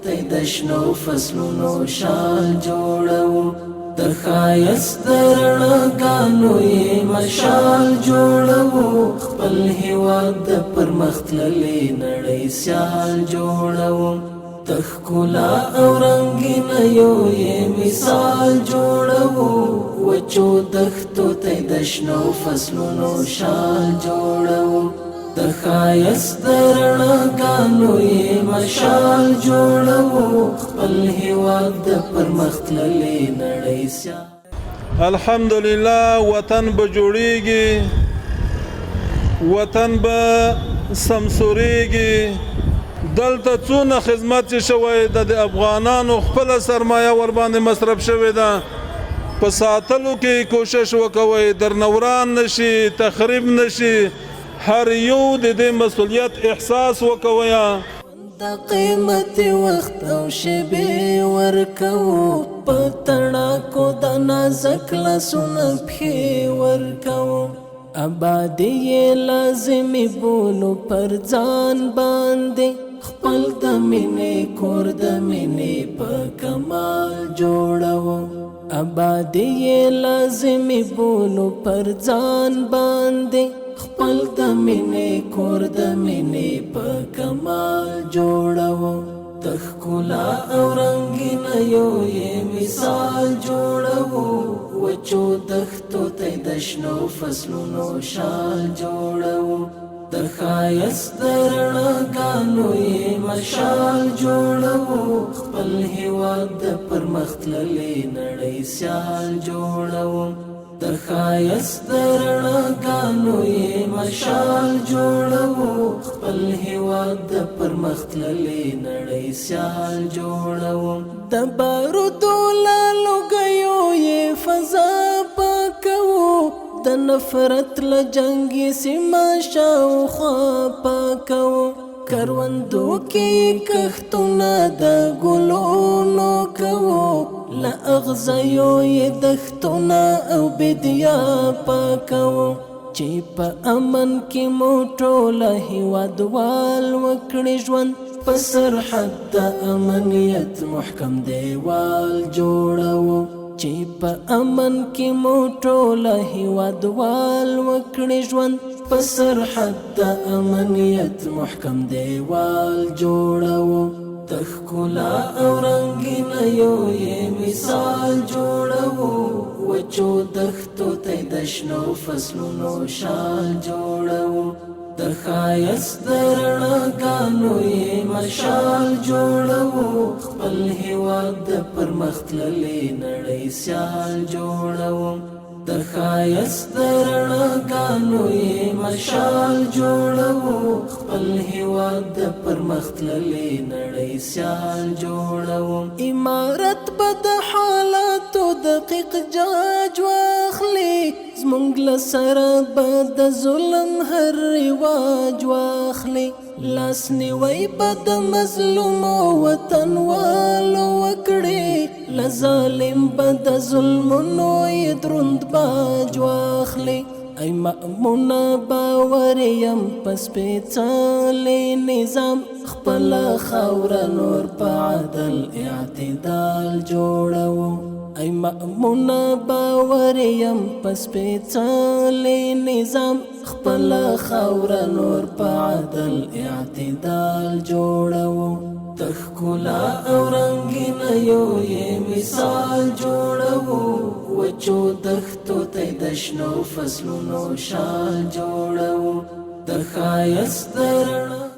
ته د شنو فصلونو شال جوړو د ښایست د رڼاګانو یې مشال جوړو خپل هیواد د پرمختللې نړۍ سیال جوړو د ښکلا او رنګینیو یې مثال جوړو وچو دښتو ته د شنو فصلونو شال جوړو د ښایست د رڼاګانو یې مشال جوړو خپل هیواد د پرمختللې نړۍ سیال الحمدلله وطن به جوړیږي وطن به سمسوریږي دلته څونه خدمت چې شوی د افغانانو خپل سرمایه ور باندې مصرف شوی ده په ساتلو کې کوشش وکوي درنوران نشي تخریب نشي هر یو د دې مسؤلیت احساس وکوي د قیمت وخت او شبې ورکو پتړه کو د نازک لاسونه پښې ورکو آبادی لازمي بولو پر ځان باندې خپل د مینې کور د مینې په کمال جوړو آبادی لازمي بولو پر ځان باندې خپل د مینې کور د مینې په کمال جوړو د ښکلا او رنګینیو یې مثال جوړو وچو دښتو ته د شنو فصلونو شال جوړو د ښایست د رڼاګانو یې مشال جوړو خپل هیواد د پرمختللې نړۍ سیال جوړو د ښایست د رڼاګانو یې مشال جوړو خپل هیواد د پرمختللې نړۍ سیال جوړو د بارودو له لوګیو یې فضا پاکوو د نفرت له جنګي سیمه شاوخوا پاکوو کروندو کې کښتونه د ګلونو کوو له اغزیو یې دښتونه او بدیا پاکوو چې په امن کې مو ټوله هیوادوال وکړي ژوند په سرحد د امنیت محکم دیوال جوړوو چې په امن کې مو ټوله هیوادوال وکړي ژوند په سرحد د امنیت محکم دیوال جوړوو د ښکلا او رنګینیو یې مثال جوړوو وچو دښتو ته د شنو فصلونو شال جوړوو د ښایست د رڼاګانو یې مشال جوړوو خپل هیواد د پرمختللې نړۍ سیال جوړوو د ښایست د رڼاګانو یې مشال جوړوو خپل هیواد د پرمختللې نړۍ سیال جوړوو امارت به د حالاتو دقیق جاج واخلي زمونږ له سره به د ظلم هر رواج واخلي لاس نیوی به د مظلومو وطنوالو وکړي له ظالم به د ظلمونو یې دروند باج واخلي ای مأمونه باور یم په سپېڅلي نظام خپله خاوره نور په عدل اعتدال جوړوو ای مأمونه باور یم په سپېڅلي نظام خپله خاوره نور په عدل اعتدال جوړوو د ښکلا او رنګینیو یې مثال جوړوو وچو دښتو ته د شنو فصلونو شال جوړوو د ښایست د رڼا